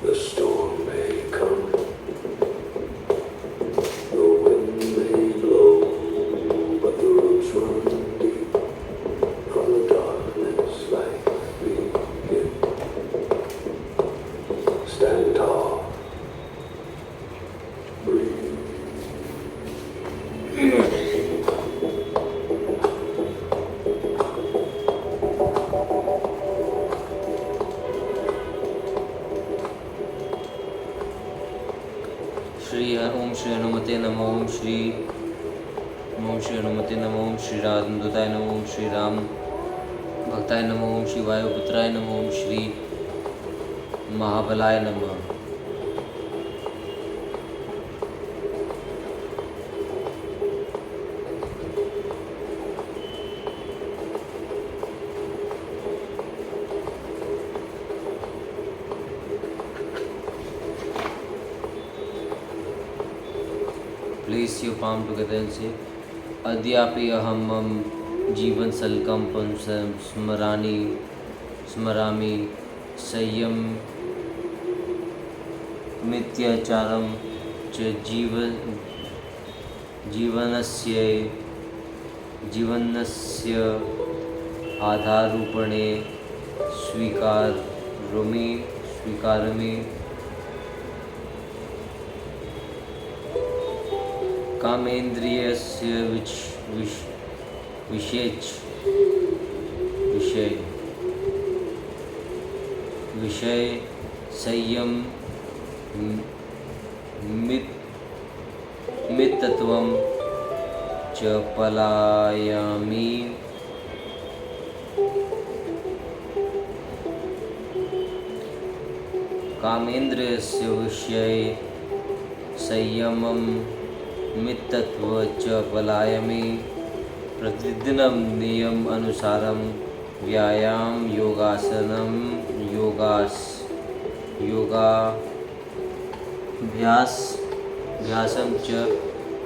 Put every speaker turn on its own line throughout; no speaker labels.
The storm may come, the wind may blow, but the roots run deep. From the darkness light begin. Stand tall, breathe.
ओम श्री हनुमते नमो ओम श्री हनुमते नमो ओम श्री रामदूताय नमो ओम श्री राम भक्ताय नमो ओम श्री वायुपुत्राय नमो ओम श्री महाबलाय नमः। Place your palm together and say, Adyapi aham mam जीवन सल्कंपम स्मरामि संयम मिथ्याचारम च जीवनस्य आधारूपणे स्वीकारोमि कामेन्द्रियस्य विषय संयम मितत्वं च पलायामि। कामेन्द्रियस्य विषय संयमं मितत्व च पलायामि। प्रतिदिनं नियम अनुसारं व्यायाम योगासनं योगाभ्यासं च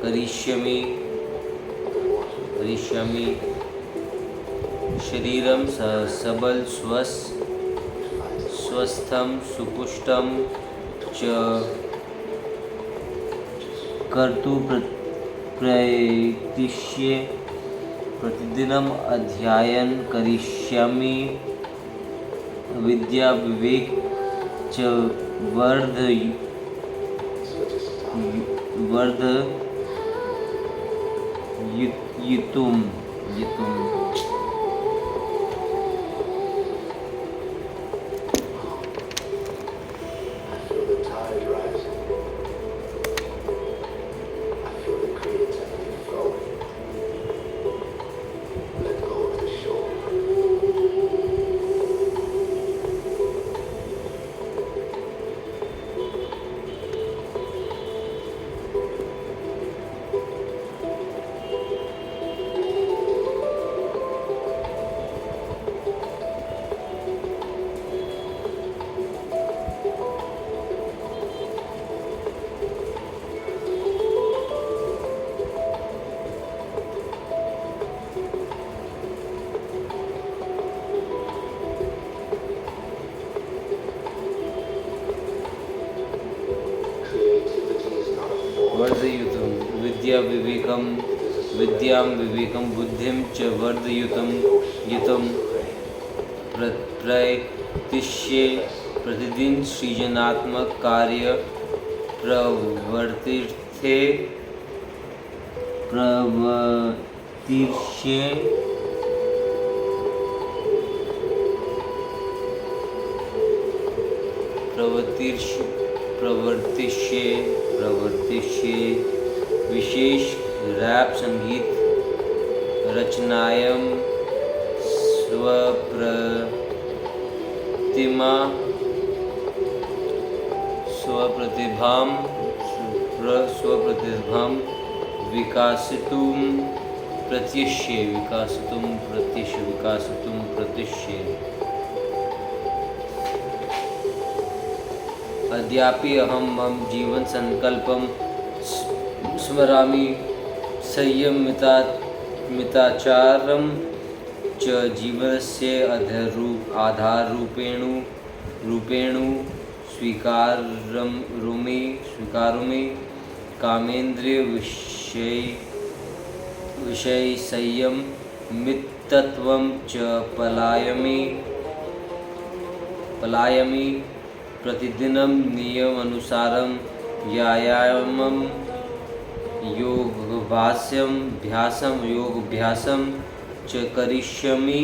करिष्यामि। शरीरं सबल स्वस्थं सुपुष्टं च कर्तुं प्रयतिष्ये। प्रतिदिनम् अध्ययनं करिष्यामि। विद्या विवेक च वर्धयितुम्। वर्धयितुं विद्यां विवेकं बुद्धिं च वर्धयितुं प्रयतिष्ये। प्रतिदिन सृजनात्मक कार्य प्रवर्तिष्ये। विशेष रैप संगीत रचनायां स्वप्रतिभां विकासितुं प्रत्यष्ये। अद्यापि अहं मम जीवन संकल्पं स्मरामि। संयम मिताचारं च जीवनस्य आधाररूपेण स्वीकारोमि कामेन्द्रिय विषय संयम मितत्वं च पलायमि प्रतिदिनं नियमानुसारं व्यायामं योगाभ्यासं च करिष्यामि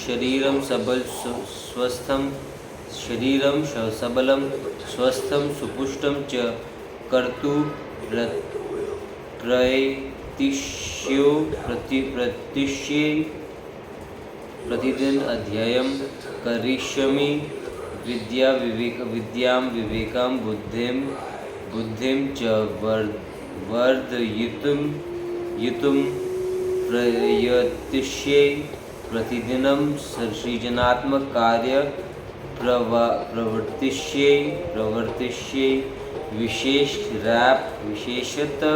शरीरं सबलं स्वस्थं सुपुष्टं च कर्तुं प्रयतिष्ये प्रतिदिन अध्ययनं करिष्यामि विद्यां विवेकं बुद्धिं च वर्धयितुं प्रयतिष्ये प्रतिदिनं सृजनात्मक कार्य प्रवर्तिष्ये विशेषतः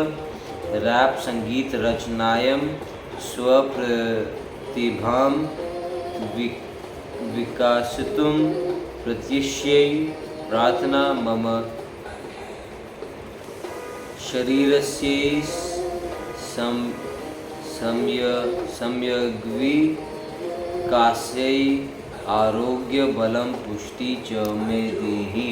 रैप संगीत रचनायां स्वप्रतिभां विकासितुं प्रयतिष्ये प्रार्थना मम शरीरस्य सम्यग्विकासै आरोग्य बलं पुष्टि च मे देहि।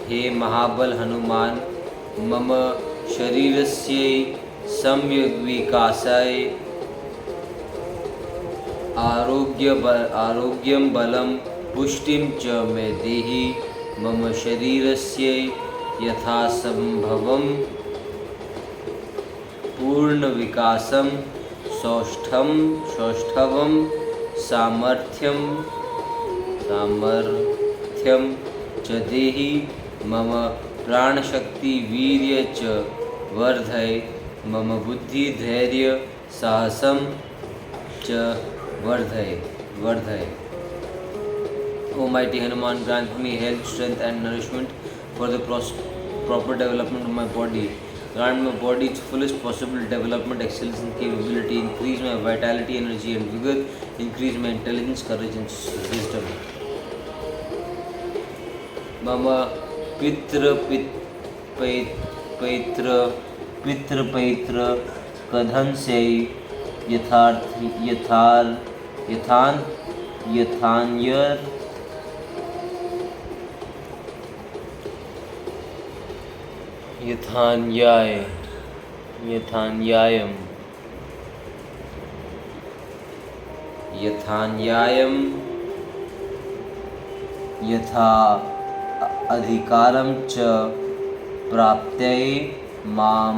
हे महाबल हनुमान मम शरीरस्य सम्यग्विकासाय आरोग्यं बलं पुष्टिं च मे देहि। मम शरीरस्य यथासंभवं पूर्णविकासं सौष्ठवं सामर्थ्यं च देहि। मम प्राणशक्ति वीर्य च वर्धय। मम बुद्धि धैर्य साहसं च वर्धय। Almighty Hanuman, grant me health, strength and nourishment for the proper development of my body. Grant my body its fullest possible development, excellence and capability. Increase my vitality, energy and vigor. Increase my intelligence, courage and wisdom. Mama pitra kadhan se यथान्यायं यथा अधिकारं च प्राप्त्यै मां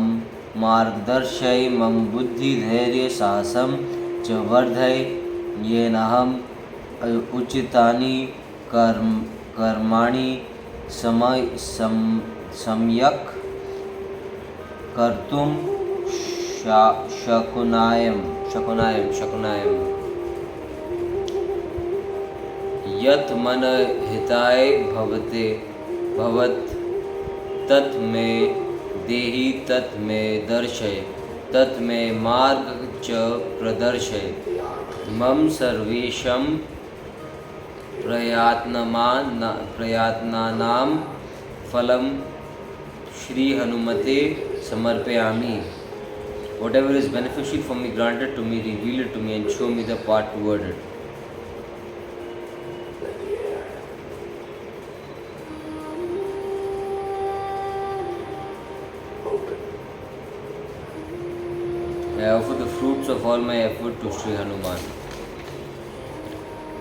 मार्गदर्शय। मम बुद्धि धैर्य साहसं च वर्धय। येनाहम् उचितानि कर्माणि सम्यक् कर्तुं शक्नुयाम्। यत् मन हिताय भवत् तत् मे देहि, तत् मे दर्शय, तत् मे मार्ग च प्रदर्शय। मम सर्वेषां प्रयत्नानां फलं श्री हनुमते समर्पयामि। Whatever is beneficial for me, grant it to me, reveal it to me and show me the path toward it. I offer the fruits of all my effort to Sri Hanuman.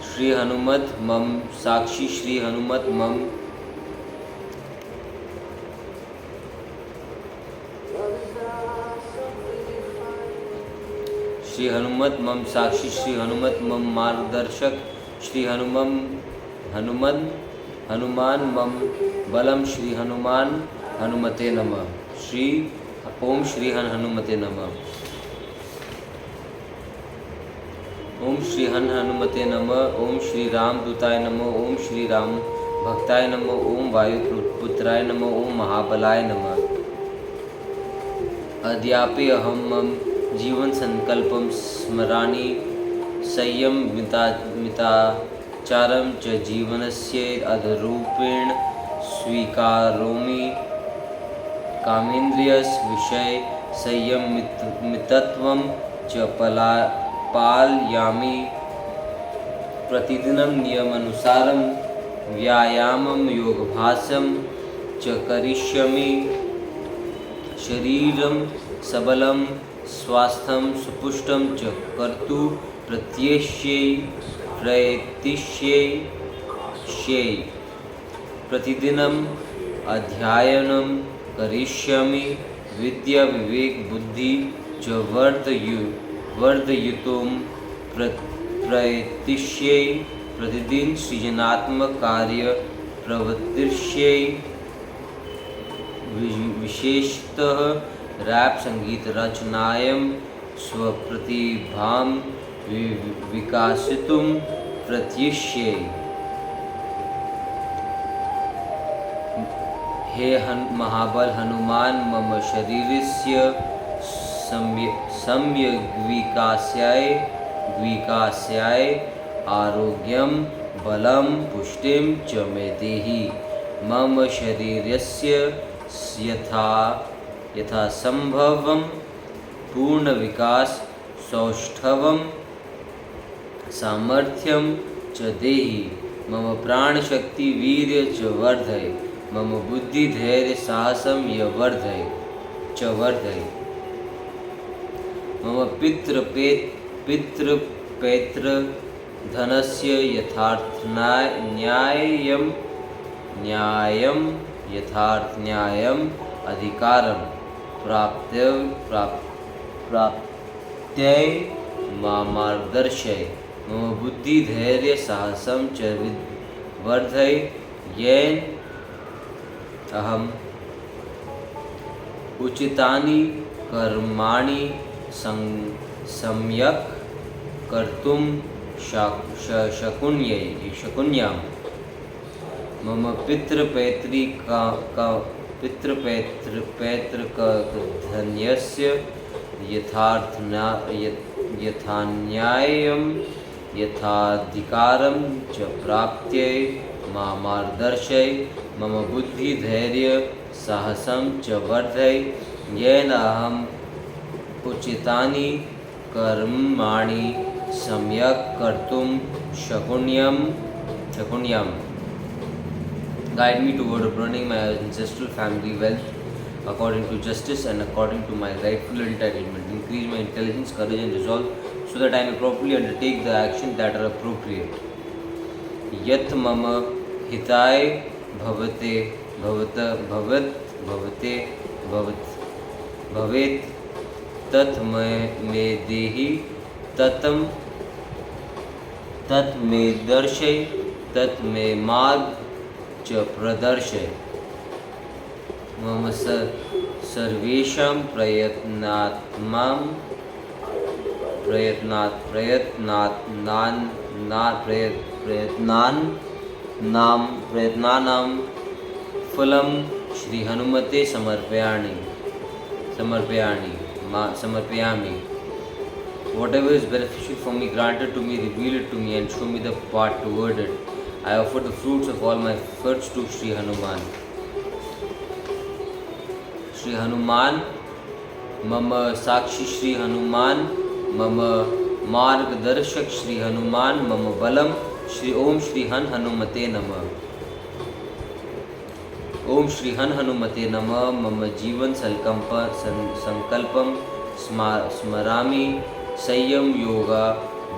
Sri Hanumat Mam Sakshi Sri Hanumat Mam Shri Hanumat Mam Sakshi Shri Hanumat Mam Margdarshak Shri Hanuman Mam Balam Shri Hanuman Hanumate Namah. Om Shri Hanumate Namah. Om Shri Hanumate Namah. Om Shri Ram Dutay Namah. Om Shri Ram भक्ताय नमः। ओम वायुपुत्राय नमः। ओम महाबलाय नमः। अद्यापि अहं मम जीवन संकल्पं स्मरामि, संयमिताचारं च जीवनस्य आधाररूपेण स्वीकरोमि। कामेन्द्रियस्य विषये संयमितत्वं च पालयामि। प्रतिदिनं नियमानुसारं व्यायामं योगाभ्यासं च करिष्यामि। शरीरं सबलं स्वास्थ्यं सुपुष्टं च कर्तुं प्रयतिष्ये। प्रतिदिनम् अध्ययनं करिष्यामि। विद्या विवेक बुद्धि च वर्धयितुं प्रयतिष्ये। प्रतिदिन सृजनात्मक कार्य प्रवर्तिष्ये। विशेषतः रैप संगीत रचनायां स्वप्रतिभां विकासितुं प्रयतिष्ये। हे महाबल हनुमान, मम शरीरस्य सम्यग् विकासाय आरोग्यं बलं पुष्टिं च मे देहि। मम शरीरस्य यथासंभवं पूर्णविकास सौष्ठवं सामर्थ्यं च देहि। मम प्राणशक्ति वीर्य च वर्धय। मम बुद्धि धैर्य साहसं वर्धय। मम पितृपैतृ धनस्य यथार्थन्यायम् अधिकारं प्राप्त्यै मार्गदर्शय। मम बुद्धि धैर्य साहसं च वर्धय, येन अहम् उचितानि कर्माणि सम्यक् कर्तुं शक्नुयाम्। मम पितृपैतृकधनस्य यथान्यायं यथाधिकारं च प्राप्त्यै मार्गदर्शय। मम बुद्धि धैर्य साहसं च वर्धय, येन अहम् उचितानि कर्माणि सम्यक् कर्तुं शक्नुयाम्। Guide me toward earning my ancestral family wealth according to justice and according to my rightful entitlement. Increase my intelligence, courage and resolve so that I may properly undertake the actions that are appropriate. Yat mama hitai bhavet tat me dehi tat me darshay tat me marg च प्रदर्शय। मम सर्वेषां प्रयत्नानां फलं श्री हनुमते समर्पयामि। Whatever is beneficial for me, grant it to me, reveal it to me, and show me the path toward it. I offer the fruits of all my efforts to Sri Hanuman. Sri Hanuman, Mama Sakshi Sri Hanuman, Mama Margdarshak Sri Hanuman, Mama Balam, Shri Om Shri Hanumate Namah. Om Shri Hanumate Namah. Mama Jivan Sankalpam Smarami, Sayyam Yoga,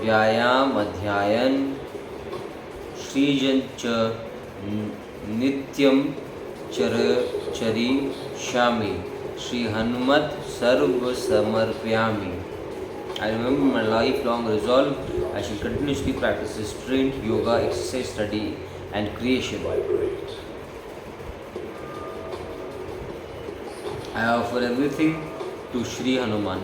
Vyayam Adhyayan, Srijan च नित्यं चरिष्यामि। श्री हनुमत सर्व समर्पयामि। I remember my lifelong resolve. I shall continuously practice restraint, yoga, exercise, study, and creation. I offer everything to Shri Hanuman.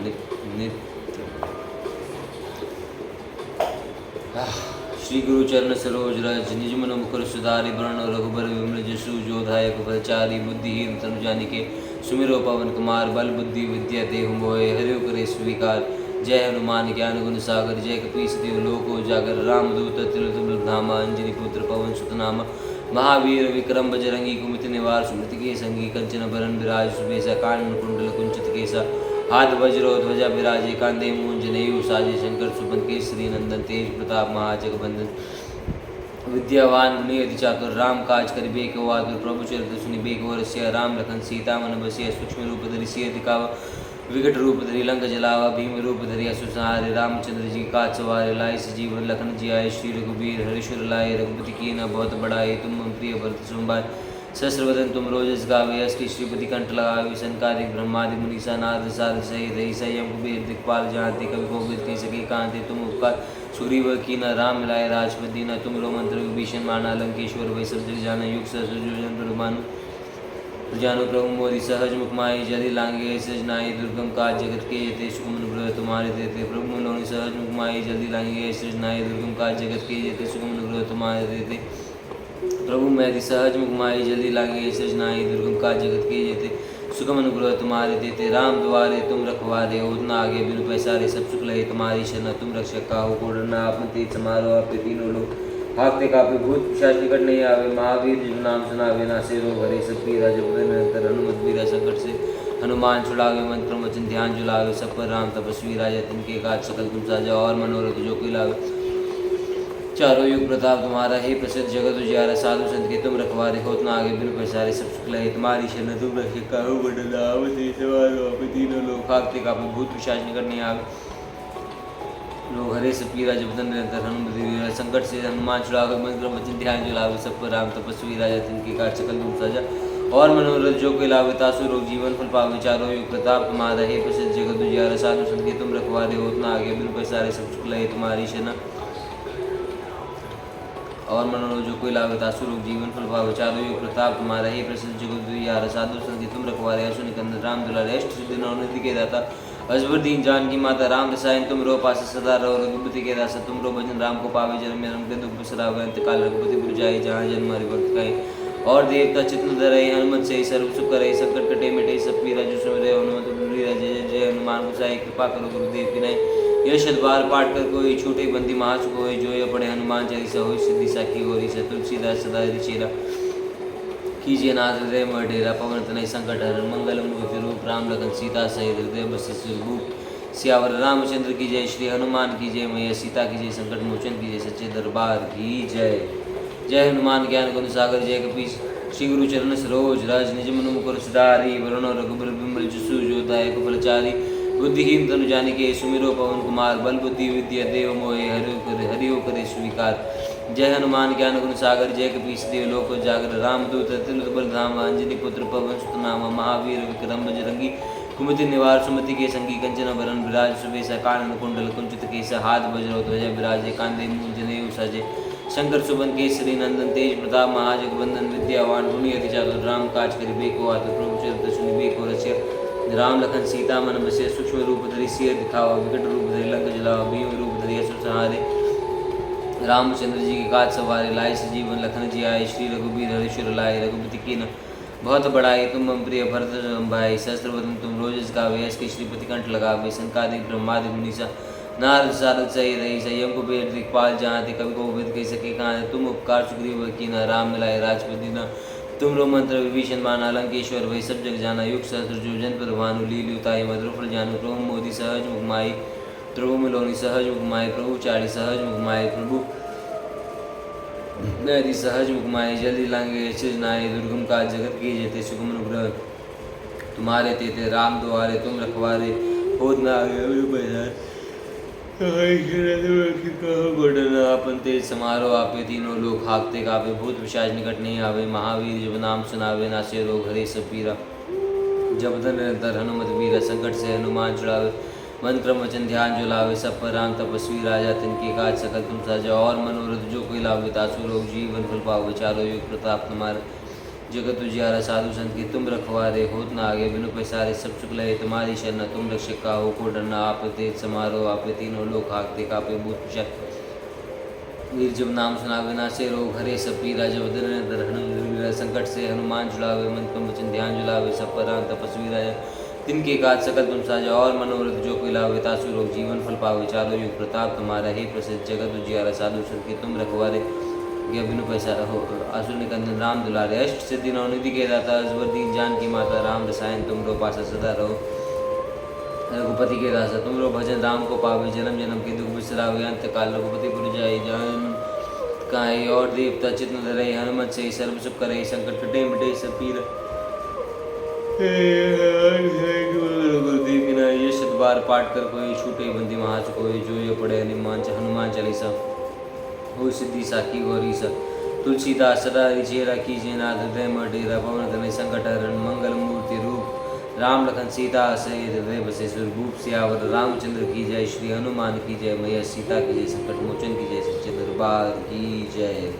Shri गुरु चरण सरोज रज निज मन मुकुर सुधारि वरण रघुबर विमल जसु जो दायक फलचारी बुद्धिहीन तनु जानिके सुमिरो पवन कुमार बल बुद्धि विद्या देहु मोहे हरियो करे स्वीकार। जय हनुमान ज्ञान गुण सागर जय कपीस तिहु लोक उजागर रामदूत अतुलित बल धामा अंजनी पुत्र पवन सुत नामा महावीर विक्रम बजरंगी कुमति निवार सुमति के संगी कंचन बरन विराज सुबेसा कानन कुंडल कुंचित केसा हाथ वज्रो ध्वजा विराजे कांधे मूंज नेयु साजे शंकर सुपन केसरी नंदन तेज प्रताप महाजगबंदन विद्यावान गुणी अति चातुर राम काज करिबे को आतुर प्रभु चरित्र सुनिबे को रसिया राम लखन सीता मन बसिया सूक्ष्म रूप धरि सिय दिखावा विकट रूप धरि लंक जलावा भीम रूप धरि असुर संहारे रामचंद्र जी का सवारे लाए सजीवन लखन जियाए श्री रघुबीर हरिशुर लाए रघुपति की न बहुत बड़ाए तुम मम प्रिय भरत सुनबाय सहस्रवदन तुम रोजस गावे अस्ति श्रीपति कंठ लगावे संकादिक ब्रह्मादि मुनीसा नारद सारद सहित रही संयम कुबेर दिक्पाल जानते कवि कोविद कह सके कांते तुम उपकार सूरी व की न राम मिलाए राजपति दीना तुम रो मंत्र विभीषण माना लंकेश्वर वै सब जग जाना युग सहस्रजन प्रमानु जानो प्रभु मोदी सहज मुखमाई जदि लांगे सजनाई दुर्गम काज जगत के जेते सुगम अनुग्रह तुम्हारे देते प्रभु मनोनि सहज मुखमाई जल्दी लांगे सजनाई दुर्गम काज जगत के जेते सुगम अनुग्रह तुम्हारे देते प्रभु मैं सहज मुखमाई जल्दी लांगे सजनाई दुर्गम काज जगत के जेते सुगम अनुग्रह तुम्हारे देते राम द्वारे तुम रखवारे उतना आगे बिनु पैसारे सब सुख लहे तुम्हारी शरण तुम रक्षक काहू को डरना आपन तेज समारोह आपके तीनों लोग भागते कापे भूत पिशाच निकट नहीं आवे महावीर जिन नाम सुनावे ना से रोग हरे सब पीरा जब निरंतर हनुमत वीरा संकट से हनुमान छुड़ावे मंत्र वचन ध्यान जुलावे सब पर राम तपस्वी राजा तिनके काज सकल तुम साजा और मनोरथ जो कोई लावे चारों युग प्रताप तुम्हारा हे प्रसिद्ध जगत उजियारा साधु संत के तुम रखवारे होत न आगे बिनु पैसारे सब शुक्ल है तुम्हारी शरण तुम रखे काहू बदला आवते सवारो आप तीनों लोग भागते कापे भूत पिशाच निकट नहीं आवे लोग हरे से पीरा जब निरंतर हनुमत संकट से हनुमान छुड़ावे मंत्र वचन ध्यान जुलावे सब पर राम तपस्वी राजा तिनके काज सकल तुम साजा और मनोरथ जो कोई लावे तासु रोग जीवन फल पावे चारों युग प्रताप तुम्हारा हे प्रसिद्ध जगत उजियारा साधु संत के तुम रखवारे होत न आगे बिनु पैसारे सब शुक्ल है तुम्हारी शरण और मनोरथ जो कोई लावे तासु रोग जीवन फल पावे चारों युग प्रताप तुम्हारा ही प्रसिद्ध जगत दुनिया साधु संत तुम रखवारे असुर निकंदन राम दुलारे अष्ट सिद्धि नवनिधि के दाता अजबर दीन जान की माता राम रसायन तुम रो पास सदा रहो रघुपति के दास तुम रो भजन राम को पावे जन्म में रंग दुख बिसरावे अंत काल रघुपति पुर जाए जहाँ जन्म हरि भक्त कहे और देवता चित्त धरे हनुमत से सर्व सुख करे संकट कटे मिटे सब पीरा जो सुमिरे हनुमत जय जय जय हनुमान गोसाई कृपा करो गुरुदेव की नहीं यह शतबार पाठ कर कोई छूटे बंदी महासुख होय जो ये पढ़े हनुमान चालीसा हो सिद्धि साखी होरी से तुलसीदास सदा चेरा कीजिए नाथ हृदय में डेरा पवन तनय संकट हरण मंगल मूर्ति रूप राम लखन सीता सहित हृदय बस रूप सियावर रामचंद्र की जय श्री हनुमान की जय मैया सीता की जय संकट मोचन की जय सच्चे दरबार की जय। जय हनुमान ज्ञान गुण सागर जय कपीस श्री गुरु चरण सरोज राज निज मनु मुकुर सुधारी वरुण रघुबर बिमल जसु जो दायक फलचारी बुद्धिहीन तनु जानिके सुमिरो पवन कुमार बल बुद्धि विद्या देव मोहे हरियो करे स्वीकार। जय हनुमान ज्ञान गुण सागर जय कपीस देव लोक जागर रामदूत अतुलित बल धाम अंजनी पुत्र पवन सुत नामा महावीर विक्रम बजरंगी कुमति निवार सुमति के संगी कंचन भरन विराज सुबेसा कानन कुंडल कुंचित केसा हाथ वज्रो ध्वजा विराजे कांधे मूंज नेयु साजे शंकर सुबन केसरी नंदन तेज प्रताप महाजगबंदन विद्यावान गुणी अति चातुर राम काज करिबे को आतुर प्रभु चरित्र सुनिबे को रसिया राम लखन सीता मन बसिया सूक्ष्म रूप धरि सिय दिखावा विकट रूप धरि लंक जलावा भीम रूप धरि असुर संहारे रामचंद्र जी के काज सवारे लाए सजीवन लखन जी आए श्री रघुबीर हरिशुर लाए रघुपति की न बहुत बड़ाई तुम मम प्रिय भरत भाई सहस्रवदन तुम रोजस गावे इसके श्रीपति कंठ लगावे संकादिक ब्रह्मादि मुनीसा नारद सारद सहित रही संयम कुबेर दिक्पाल जहाँ थे कवि कोविद कह सके कहाँ तुम उपकार सुग्रीव की न राम मिलाए राजपति न तुम रो मंत्र विभीषण माना लंकेश्वर वही सब जग जाना युग सहस्र जो जन पर भानु लीलुताई मधुर फल जानू प्रभु मोदी सहज मुखमाई प्रभु मिलोनी सहज मुखमाई प्रभु चारी सहज मुखमाई प्रभु नदी सहज मुखमाई जल्दी लांगे सजनाए दुर्गम का जगत की जेते सुगम अनुग्रह तुम्हारे तेते राम द्वारे तुम रखवारे होत न आगे अपन तेज समारोह आपे तीनों लोग हाकते कापे भूत पिशाच निकट नहीं आवे महावीर जब नाम सुनावे नासे रोग हरे सब पीरा जब निरंतर हनुमत वीरा संकट से हनुमान छुड़ावे मंत्र वचन ध्यान जो लावे सब पर राम तपस्वी राजा तिनके काज सकल तुम साजा और मनोरथ जो कोई लावे तासु रोग जीवन फल पावे चारों युग प्रताप तुम्हारे जगत उजियारा साधु संत के तुम रखवारे होत न आगे बिनु पैसारे सब शुक्ल है तुम्हारी शरण तुम रक्षक काहू को डरना आप तेज समारोह आप तीनों लोग हाकते कापे भूत पिशाच वीर जब नाम सुनावे नासे रोग हरे सब पीरा जब दर संकट से हनुमान जुलावे मन क्रम वचन ध्यान जुलावे सब पर राम तपस्वी राजा तिनके काज सकल तुम साजा और मनोरथ जो कोई लावे तासु लोग जीवन फल पावे चालो युग प्रताप तुम्हारा हे प्रसिद्ध जगत उजियारा साधु सुर के तुम रखवारे यह बिनु पैसा हो असुर निकंदन राम दुलारे अष्ट सिद्धि नवनिधि के दाता अजबर दीन जान की माता राम रसायन तुम रो पासा सदा रहो रघुपति के दासा तुम रो भजन राम को पावे जन्म जन्म के दुख बिसरावे अंत काल रघुपति पुर जाई जान काई और देवता चित्त न धरई हनुमत से सर्व सुख करे संकट कटे मिटे सब पीर गुरुदेव बिना ये शत बार पाठ कर कोई छूटे बंदी महाच कोई जो ये पढ़े हनुमान चालीसा हो सिद्धि साखी गौरी सा तुलसीदास सदा रिचेरा कीजिए नाथ हृदय में डेरा पवन तनय संकट हरण मंगल मूर्ति रूप राम लखन सीता सहित हृदय बसे सुरभूप सियावर रामचंद्र की जय श्री हनुमान की जय मैया सीता की जय संकट मोचन की जय सच्चे दरबार की जय।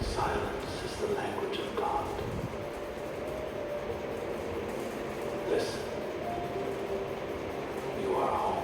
Silence is the language of God. Listen. You are home.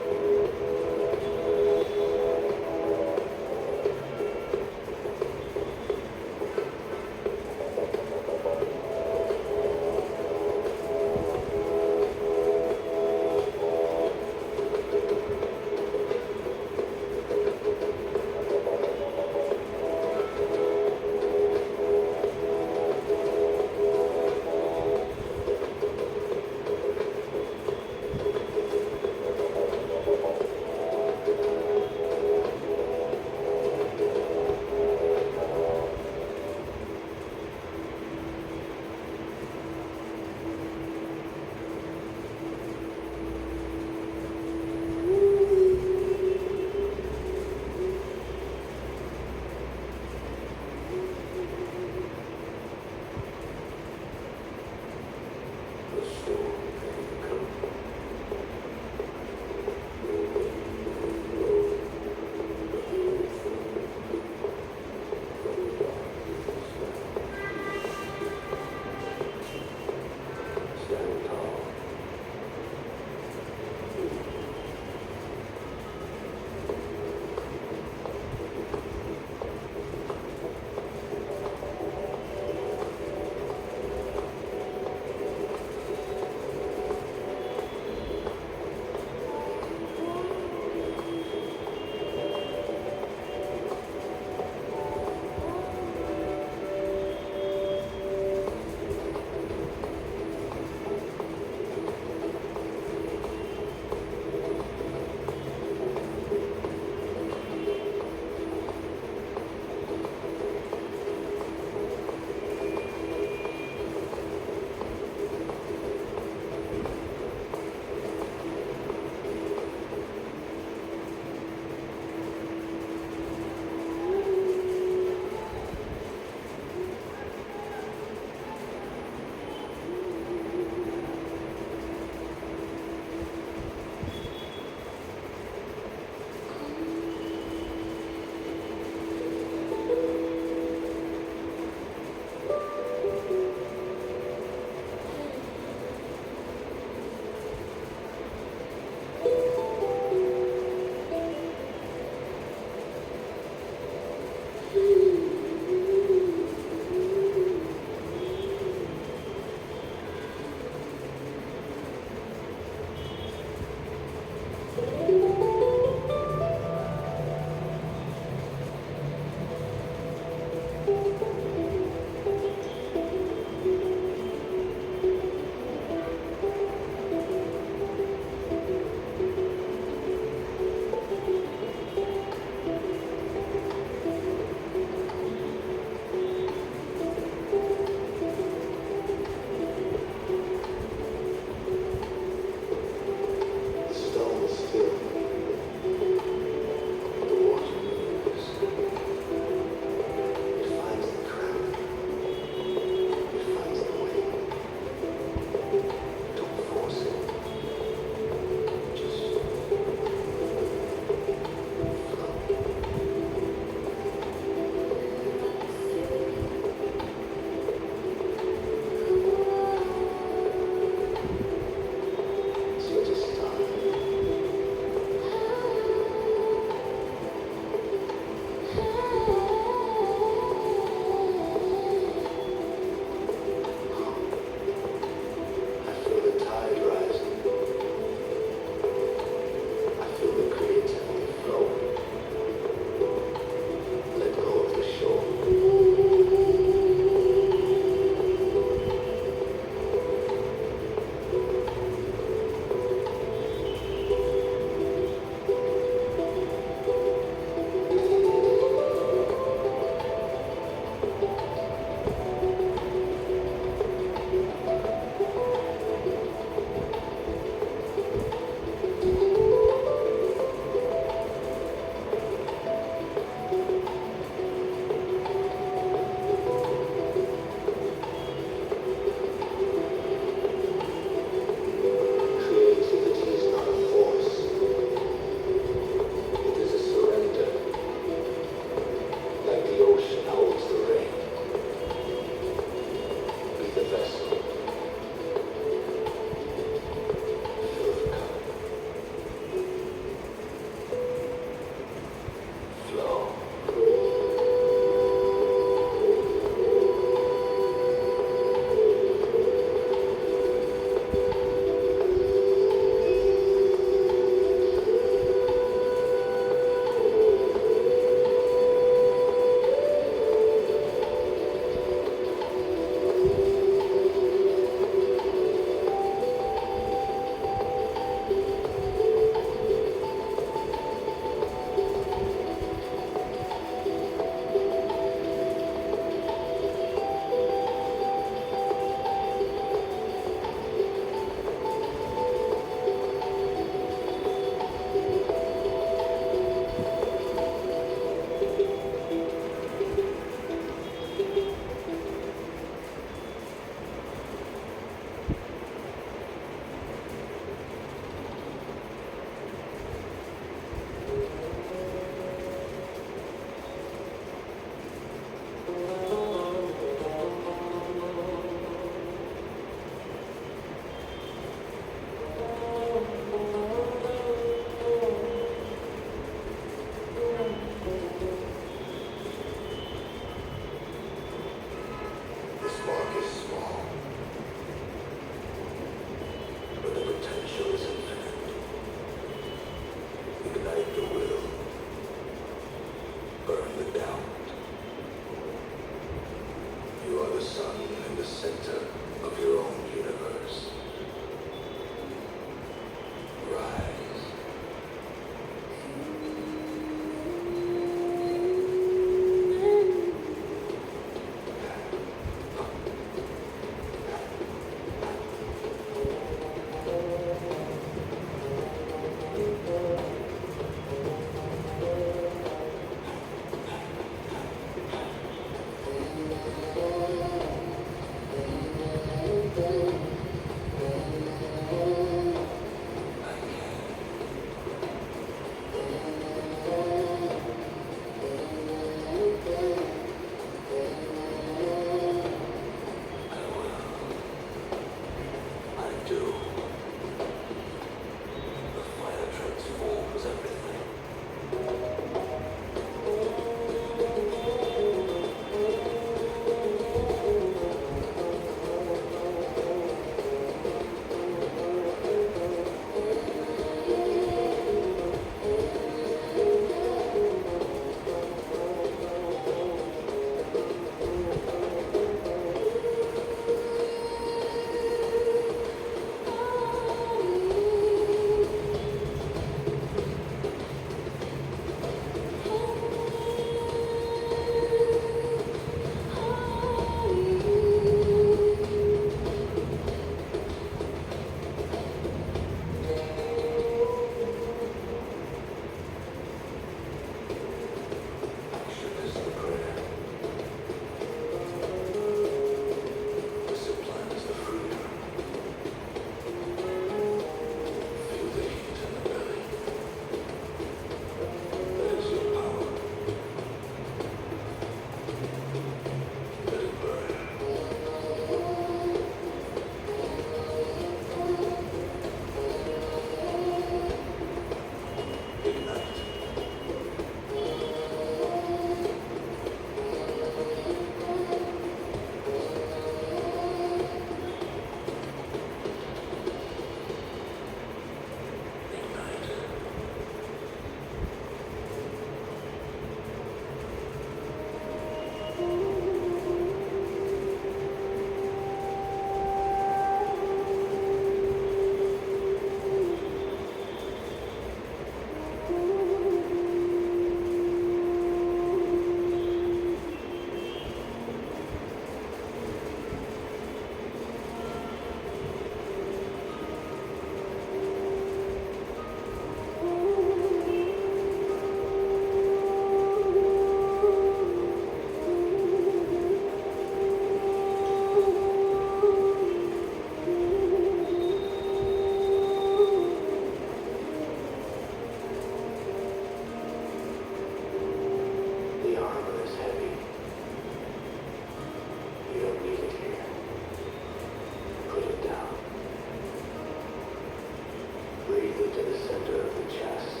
the center of the chest.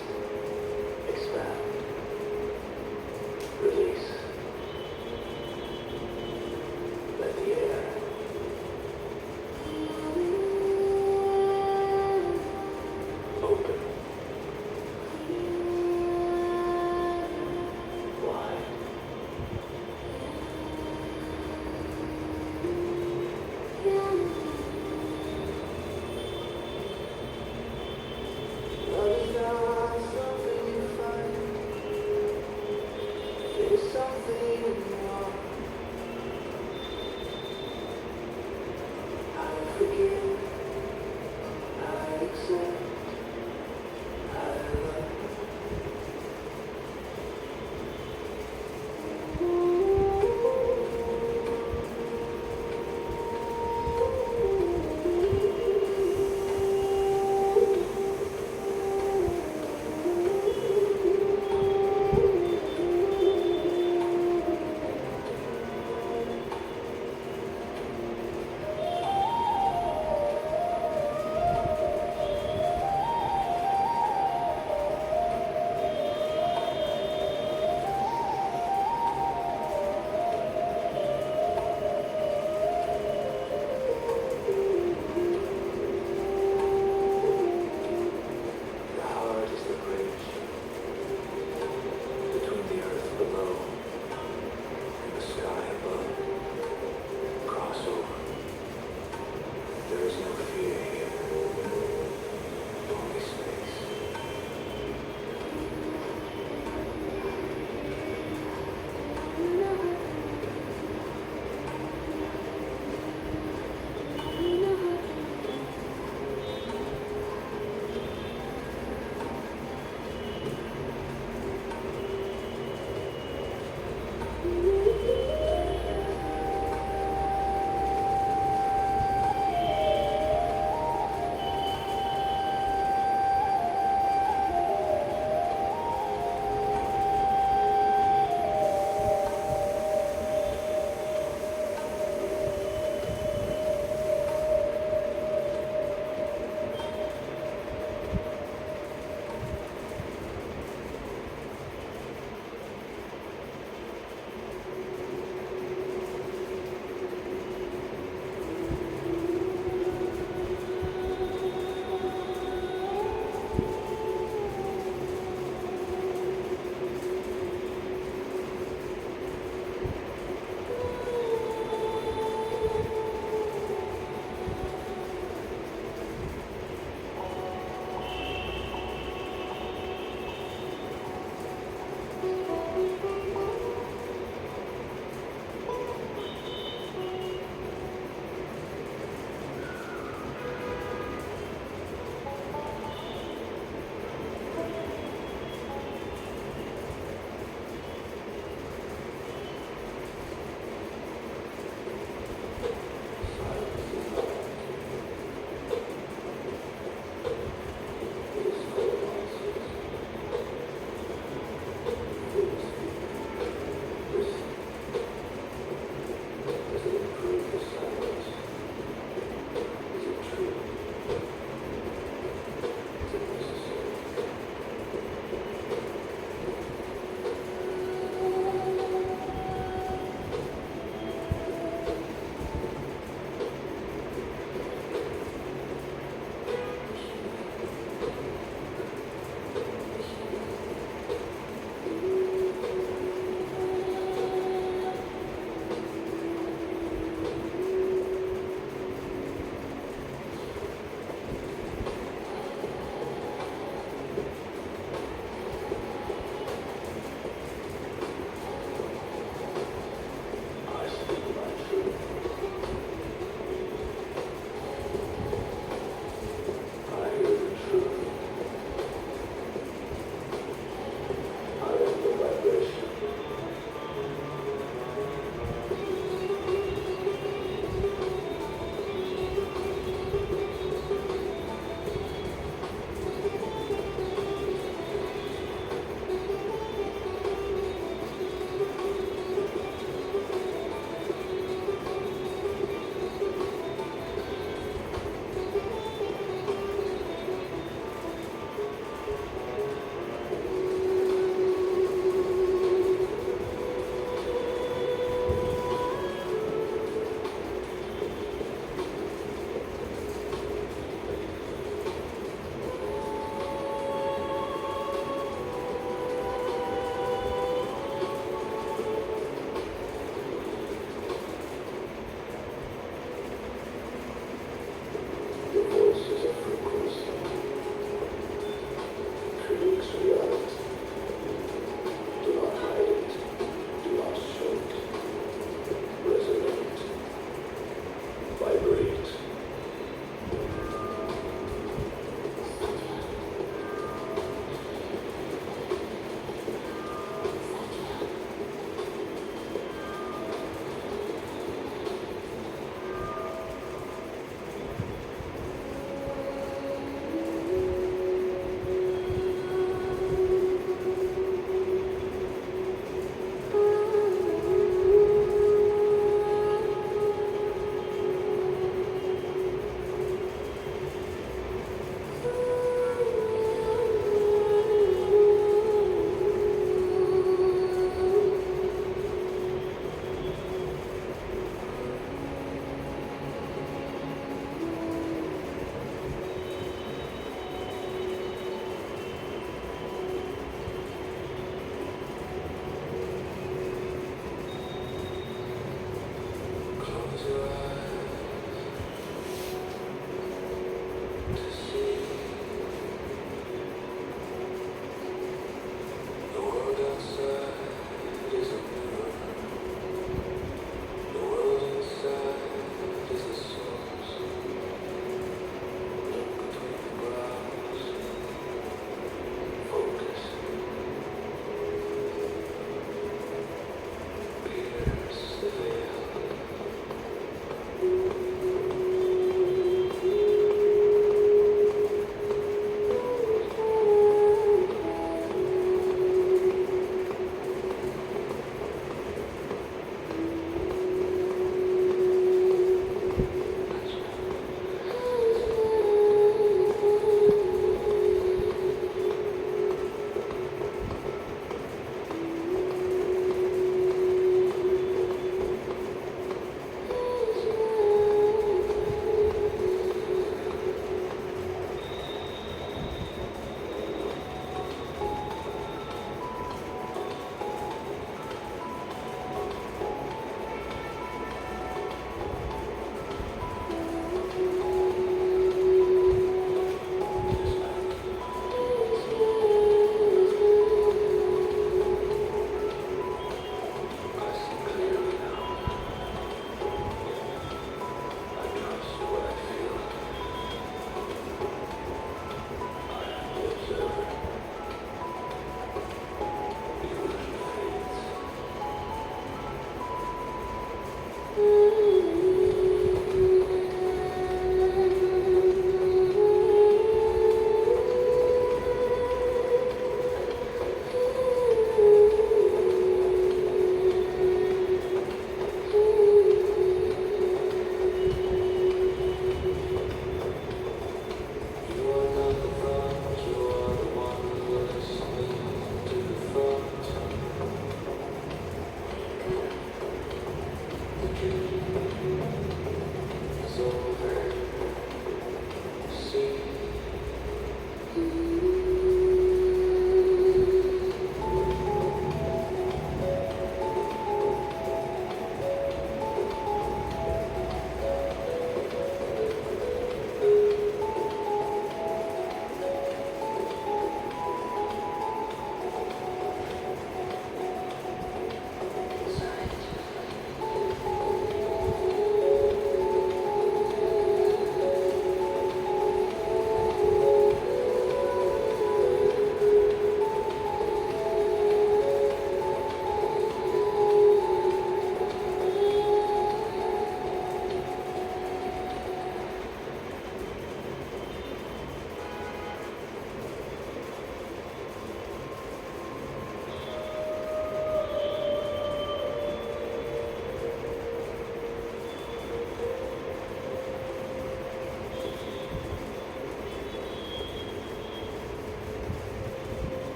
Expand. Release. Let the air. Open. Wide. Love is not something you find.